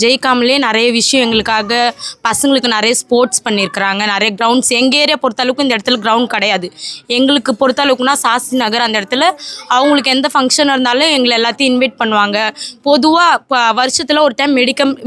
ஜெயிக்காமலே நிறைய விஷயம் எங்களுக்காக பசங்களுக்கு நிறைய ஸ்போர்ட்ஸ் பண்ணியிருக்கிறாங்க. நிறைய கிரவுண்ட்ஸ் எங்கள் ஏரியா பொறுத்தளவுக்கு இந்த இடத்துல கிரவுண்ட் கிடையாது. எங்களுக்கு பொறுத்தளவுக்குனா சாஸ்திரி நகர் அந்த இடத்துல அவங்களுக்கு எந்த ஃபங்க்ஷன் இருந்தாலும் எங்களை எல்லாத்தையும் இன்வைட் பண்ணுவாங்க. பொதுவாக இப்போ வருஷத்தில் ஒரு டைம்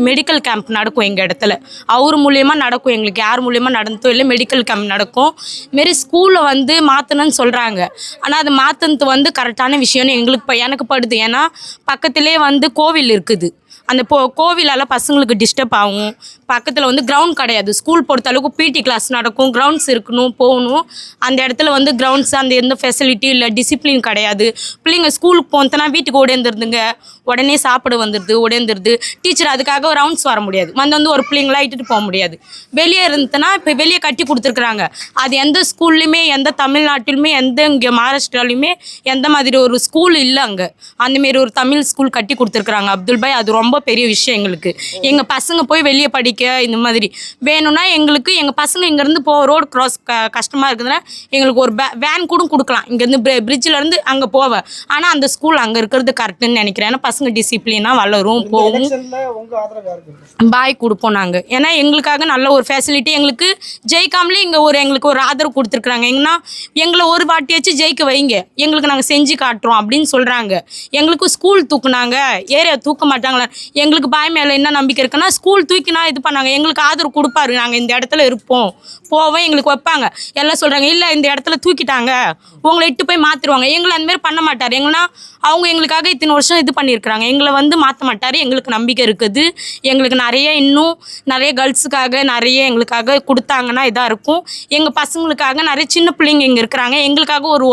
மெடிக்கல் கேம்ப் நடக்கும் எங்கள் இடத்துல. அவர் மூலியமாக நடக்கும், எங்களுக்கு யார் மூலியமாக நடந்தோ இல்லை மெடிக்கல் கேம்ப் நடக்கும். இதுமாரி ஸ்கூலில் வந்து மாற்றணும்னு சொல்கிறாங்க. ஆனால் அது மாற்றினது வந்து கரெக்டான விஷயம்னு எனக்கு படுது. ஏன்னா பக்கத்திலே வந்து கோவில் இருக்குது. அந்த கோவிலால் பசங்களுக்கு டிஸ்டர்ப் ஆகும். பக்கத்தில் வந்து கிரவுண்ட் கிடையாது. ஸ்கூல் பொறுத்தளவுக்கு பிடி கிளாஸ் நடக்கும், கிரவுண்ட்ஸ் இருக்கணும், போகணும். அந்த இடத்துல வந்து கிரவுண்ட்ஸ் அந்த எந்த ஃபெசிலிட்டி இல்லை, டிசிப்ளின் கிடையாது. பிள்ளைங்க ஸ்கூலுக்கு போனதுனா வீட்டுக்கு ஓடேந்துருதுங்க, உடனே சாப்பிட ஓடேந்துருது. டீச்சர் அதுக்காக ரவுண்ட்ஸ் வர முடியாது, வந்து ஒரு பிள்ளைங்களாம் இட்டுட்டு போக முடியாது. வெளியே இருந்துன்னா இப்போ வெளியே கட்டி கொடுத்துருக்குறாங்க. அது எந்த ஸ்கூல்லையுமே, எந்த தமிழ்நாட்டிலுமே, இங்கே மகாராஷ்டிராலையுமே எந்த மாதிரி ஒரு ஸ்கூல் இல்லை. அங்கே அந்தமாரி ஒரு தமிழ் ஸ்கூல் கட்டி கொடுத்துருக்குறாங்க அப்துல் பாய். அது ரொம்ப பெரிய விஷயம் எங்களுக்கு. எங்கள் பசங்க போய் வெளியே படிக்க இந்த மாதிரி வேணும்னா எங்களுக்கு எங்கள் பசங்க இங்கேருந்து ரோடு க்ராஸ் கஷ்டமாக இருக்குதுன்னா எங்களுக்கு ஒரு வேன் கூட கொடுக்கலாம், இங்கேருந்து பிரிட்ஜிலேருந்து அங்கே போவேன். ஆனால் அந்த ஸ்கூல் அங்கே இருக்கிறது கரெக்டுன்னு நினைக்கிறேன். ஏன்னா பசங்க டிசிப்ளினாக வளரும், போகும். பாய் கொடுப்போம் நாங்கள். ஏன்னா எங்களுக்காக நல்ல ஒரு ஃபெசிலிட்டி, எங்களுக்கு ஜெயிக்காமலே இங்கே எங்களுக்கு ஒரு ஆதரவு கொடுத்துருக்குறாங்க. எங்கன்னா எங்களை ஒரு வாட்டியாச்சும் ஜெயிக்க வைங்க, எங்களுக்கு நாங்கள் செஞ்சு காட்டுறோம் அப்படின்னு சொல்கிறாங்க. எங்களுக்கு ஸ்கூல் தூக்குனாங்க, ஏரியா தூக்க மாட்டாங்களா. எங்களுக்கு பாய் மேலே என்ன நம்பிக்கை இருக்குன்னா, ஸ்கூல் தூக்கினா இது பண்ணாங்க, எங்களுக்கு ஆதரவு கொடுப்பாரு, நாங்கள் இந்த இடத்துல இருப்போம், போவோம், எங்களுக்கு வைப்பாங்க. எல்லாம் சொல்கிறாங்க இல்லை இந்த இடத்துல தூக்கிட்டாங்க, உங்களை இட்டு போய் மாற்றிடுவாங்க. எங்களை அந்தமாரி பண்ண மாட்டார். எங்கன்னா அவங்க எங்களுக்காக இத்தனை வருஷம் இது பண்ணியிருக்கிறாங்க, எங்களை வந்து மாற்ற மாட்டார். எங்களுக்கு நம்பிக்கை இருக்குது. எங்களுக்கு இன்னும் நிறைய கேர்ள்ஸுக்காக நிறைய எங்களுக்காக கொடுத்தாங்கன்னா இதாக இருக்கும். எங்கள் பசங்களுக்காக நிறைய சின்ன பிள்ளைங்க இங்கே இருக்கிறாங்க, எங்களுக்காக ஒரு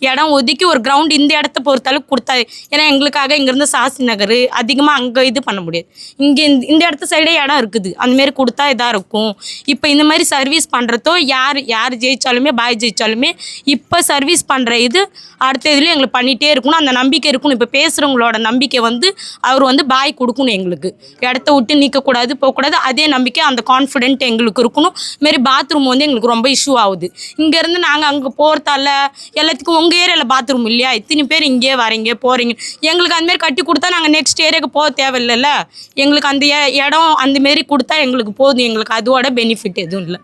இடம் ஒதுக்கி ஒரு கிரவுண்ட் இந்த இடத்த பொறுத்தளவுக்கு கொடுத்தா. ஏன்னா எங்களுக்காக இங்கேருந்து சாஸ்திரி நகர் அதிகமாக அங்கே இது பண்ண முடியாது. இங்கே இந்த இடத்து சைடே இடம் இருக்குது, அந்தமாரி கொடுத்தா இதாக இருக்கும். இப்போ இந்த மாதிரி சர்வீஸ் பண்ணுறதோ யார் ஜெயித்தாலுமே பாய் ஜெயித்தாலுமே இப்போ சர்வீஸ் பண்ணுற இது அடுத்த இதுலேயும் எங்களுக்கு பண்ணிகிட்டே இருக்கணும். அந்த நம்பிக்கை இருக்கணும். இப்போ பேசுகிறவங்களோட நம்பிக்கை வந்து அவர் வந்து பாய் கொடுக்கணும். எங்களுக்கு இடத்த விட்டு நீக்கக்கூடாது, போகக்கூடாது. அதே நம்பிக்கை அந்த கான்ஃபிடென்ட் எங்களுக்கு இருக்கணும். இதுமாரி பாத்ரூம் வந்து எங்களுக்கு ரொம்ப இஷ்யூ ஆகுது. இங்கேருந்து நாங்கள் அங்கே போகிறதால எல்லாத்துக்கும் உங்கள் ஏரியாவில் பாத்ரூம் இல்லையா, இத்தனை பேர் இங்கே வரீங்க போகிறீங்க, எங்களுக்கு அந்தமாரி கட்டி கொடுத்தா நாங்கள் நெக்ஸ்ட் ஏரியாவுக்கு போக தேவையில்லைல்ல. எங்களுக்கு அந்த இடம் அந்தமாரி கொடுத்தா எங்களுக்கு போதும். எங்களுக்கு அதோட பெனிஃபிட் எதுவும் இல்லை.